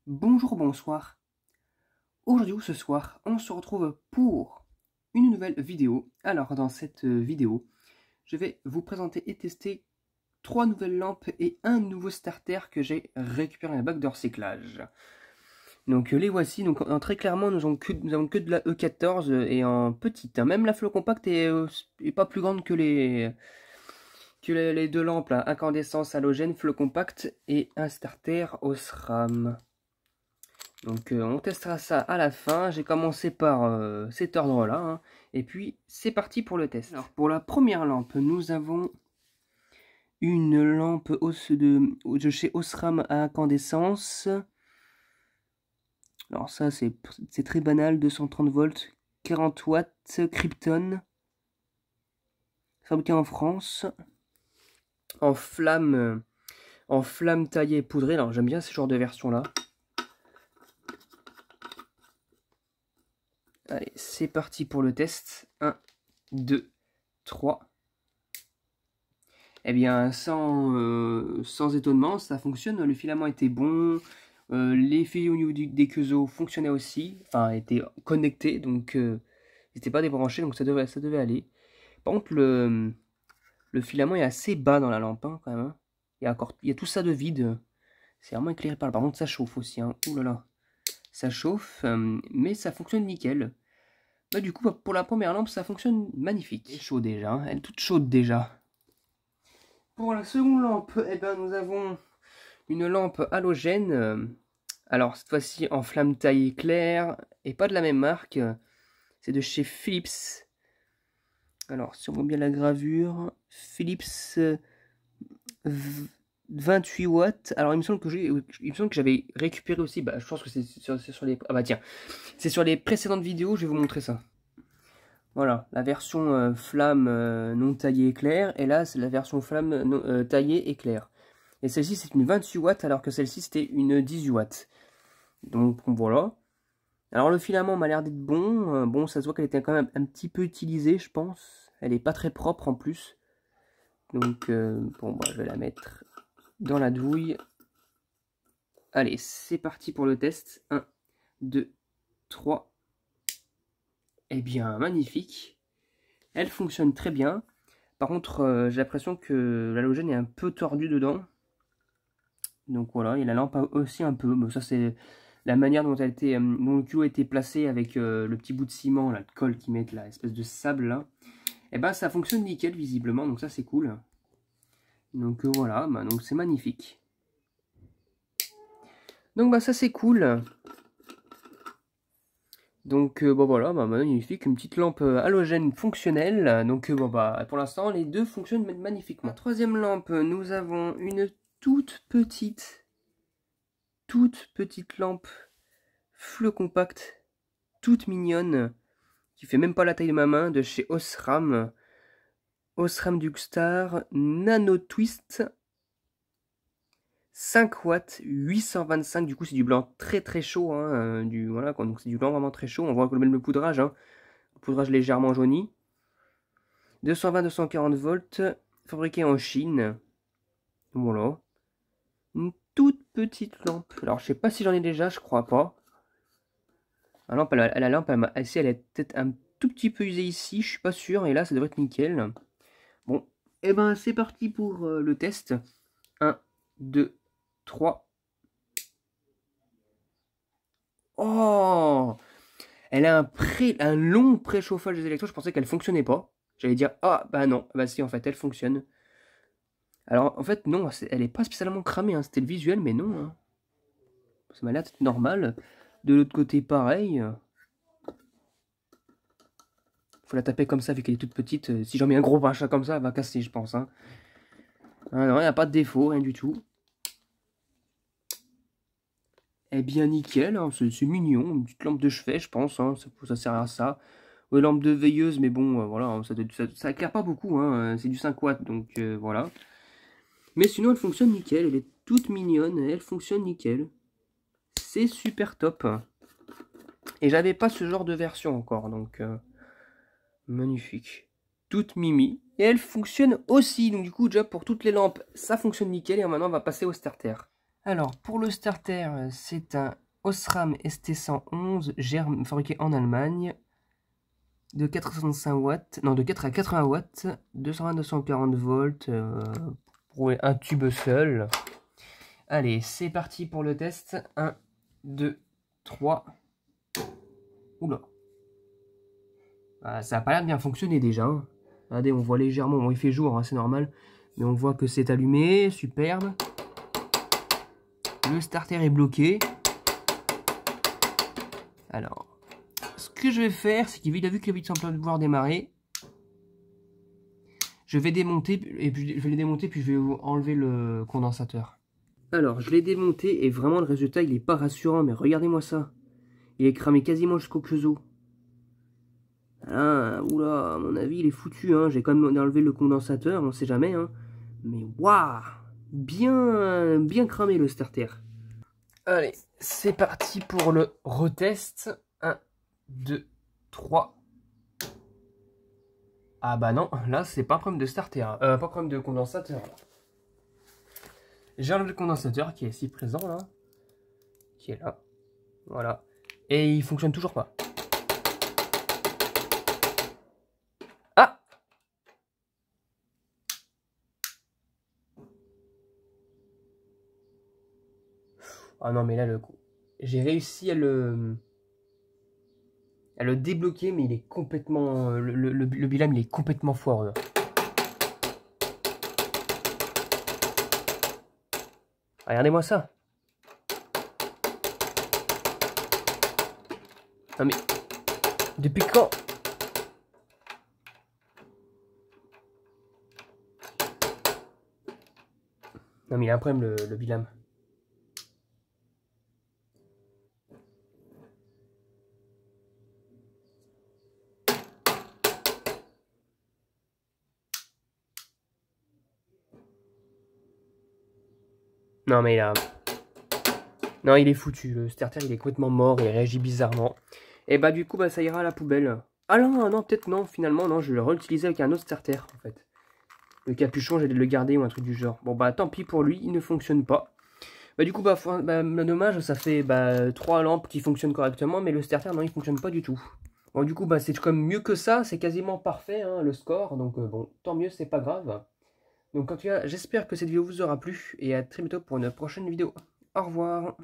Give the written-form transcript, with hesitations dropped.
Bonjour, bonsoir. Aujourd'hui ou ce soir, on se retrouve pour une nouvelle vidéo. Alors, dans cette vidéo, je vais vous présenter et tester 3 nouvelles lampes et un nouveau starter que j'ai récupéré dans la bac de recyclage. Donc, les voici. Donc, très clairement, nous avons que de la E14 et en petite. Même la Flow Compact est pas plus grande que les deux lampes, là. Incandescence halogène, Flow Compact et un starter Osram. Donc on testera ça à la fin. J'ai commencé par cet ordre-là. Hein. Et puis c'est parti pour le test. Alors pour la première lampe, nous avons une lampe de chez Osram à incandescence. Alors ça c'est très banal, 230 volts, 40 watts, Krypton. Fabriqué en France. En flamme taillée et poudrée. Alors j'aime bien ce genre de version là. Allez, c'est parti pour le test. 1, 2, 3. Eh bien, sans étonnement, ça fonctionne. Le filament était bon. Les fils au niveau des queuseaux fonctionnaient aussi. Enfin, étaient connectés. Donc, ils n'étaient pas débranchés. Donc, ça devait aller. Par contre, le filament est assez bas dans la lampe, hein, quand même. Hein. Il y a tout ça de vide. C'est vraiment éclairé par là. Par contre, ça chauffe aussi. Hein. Ouh là là. Ça chauffe. Mais ça fonctionne nickel. Bah, du coup, pour la première lampe, ça fonctionne magnifique. Elle est chaude déjà. Hein. Elle est toute chaude déjà. Pour la seconde lampe, eh ben, nous avons une lampe halogène. Alors, cette fois-ci en flamme taillée claire et pas de la même marque. C'est de chez Philips. Alors, si on voit bien la gravure, Philips 28 watts. Alors, il me semble que j'avais récupéré aussi. Bah, je pense que c'est sur les. Ah bah tiens, c'est sur les précédentes vidéos. Je vais vous montrer ça. Voilà, la version flamme non taillée éclair, et là c'est la version flamme taillée éclair. Et celle-ci c'est une 28 watts alors que celle-ci c'était une 18 watts. Donc voilà. Alors le filament m'a l'air d'être bon. Bon, ça se voit qu'elle était quand même un petit peu utilisée, je pense. Elle est pas très propre en plus. Donc bon, bah, je vais la mettre dans la douille. Allez, c'est parti pour le test. 1, 2, 3. Eh bien, magnifique. Elle fonctionne très bien. Par contre, j'ai l'impression que l'halogène est un peu tordu dedans. Donc voilà, et la lampe aussi un peu. Mais ça, c'est la manière dont dont le culot a été placé avec le petit bout de ciment, là, de colle qu'ils mettent là, espèce de sable là. Et ben, ça fonctionne nickel visiblement, donc ça c'est cool. Donc voilà, bah, donc c'est magnifique. Donc bah ça c'est cool. Donc bon voilà, bah, magnifique, une petite lampe halogène fonctionnelle. Donc bon bah pour l'instant les deux fonctionnent magnifiquement. La troisième lampe, nous avons une toute petite lampe Flow Compact, toute mignonne, qui fait même pas la taille de ma main, de chez Osram. Osram Duxtar Nano Twist. 5 watts, 825, du coup c'est du blanc très chaud, hein, voilà, donc c'est du blanc vraiment très chaud, on voit même le poudrage, hein, le poudrage légèrement jauni. 220-240 volts, fabriqué en Chine, voilà. Une toute petite lampe, alors je sais pas si j'en ai déjà, je crois pas. La lampe, elle est peut-être un tout petit peu usée ici, je suis pas sûr, et là ça devrait être nickel. Bon, et ben c'est parti pour le test. 1, 2, 3. Oh! Elle a un long préchauffage des électrodes. Je pensais qu'elle fonctionnait pas. J'allais dire, ah, bah non. Bah si, en fait, elle fonctionne. Alors, en fait, non, elle est pas spécialement cramée. Hein. C'était le visuel, mais non. Hein. Ça m'a l'air d'être normal. De l'autre côté, pareil. Faut la taper comme ça, vu qu'elle est toute petite. Si j'en mets un gros machin comme ça, elle va casser, je pense. Hein. Ah non, il n'y a pas de défaut, rien du tout. Eh bien, nickel. Hein. C'est mignon. Une petite lampe de chevet, je pense. Hein. Ça sert à ça. Ouais, lampe de veilleuse, mais bon, voilà, hein, ça éclaire pas beaucoup, hein, c'est du 5 watts, donc voilà. Mais sinon, elle fonctionne nickel, elle est toute mignonne, elle fonctionne nickel. C'est super top. Et j'avais pas ce genre de version encore, donc magnifique. Toute mimi. Et elle fonctionne aussi, donc du coup, déjà pour toutes les lampes, ça fonctionne nickel, et maintenant on va passer au starter. Alors, pour le starter, c'est un Osram ST111 germe fabriqué en Allemagne. De 465 watts, non, de 4 à 80 watts, 220-240 volts, pour un tube seul. Allez, c'est parti pour le test. 1, 2, 3. Oula. Ah, ça a pas l'air de bien fonctionner déjà. Hein. Regardez, on voit légèrement, bon, il fait jour, hein, c'est normal. Mais on voit que c'est allumé, superbe. Le starter est bloqué. Alors, ce que je vais faire, c'est qu'il a vu que le vide semble devoir démarrer. Je vais démonter, et puis je vais les démonter, puis je vais enlever le condensateur. Alors, je l'ai démonté, et vraiment le résultat, il n'est pas rassurant, mais regardez-moi ça. Il est cramé quasiment jusqu'au queusot. Ah, oula, à mon avis, il est foutu, hein. J'ai quand même enlevé le condensateur, on sait jamais, hein. Mais waouh, bien cramé le starter. Allez, c'est parti pour le retest. 1, 2, 3. Ah bah non, là c'est pas un problème de starter, pas un problème de condensateur. J'ai enlevé le condensateur qui est ici présent là, qui est là, voilà, et il fonctionne toujours pas. Ah! Ah non mais là j'ai réussi à le débloquer, mais il est complètement, le bilam il est complètement foireux. Regardez-moi ça. Non mais, depuis quand? Non mais il a un problème le bilam. Non mais là, non il est foutu, le starter il est complètement mort, il réagit bizarrement. Et bah du coup bah ça ira à la poubelle. Ah non, non peut-être non, finalement non, je vais le réutiliser avec un autre starter en fait. Le capuchon j'allais le garder ou un truc du genre. Bon bah tant pis pour lui, il ne fonctionne pas. Bah du coup bah, dommage, ça fait 3 lampes qui fonctionnent correctement, mais le starter non il fonctionne pas du tout. Bon du coup bah c'est comme mieux que ça, c'est quasiment parfait hein, le score, donc bon tant mieux, c'est pas grave. Donc en tout cas j'espère que cette vidéo vous aura plu et à très bientôt pour une prochaine vidéo. Au revoir.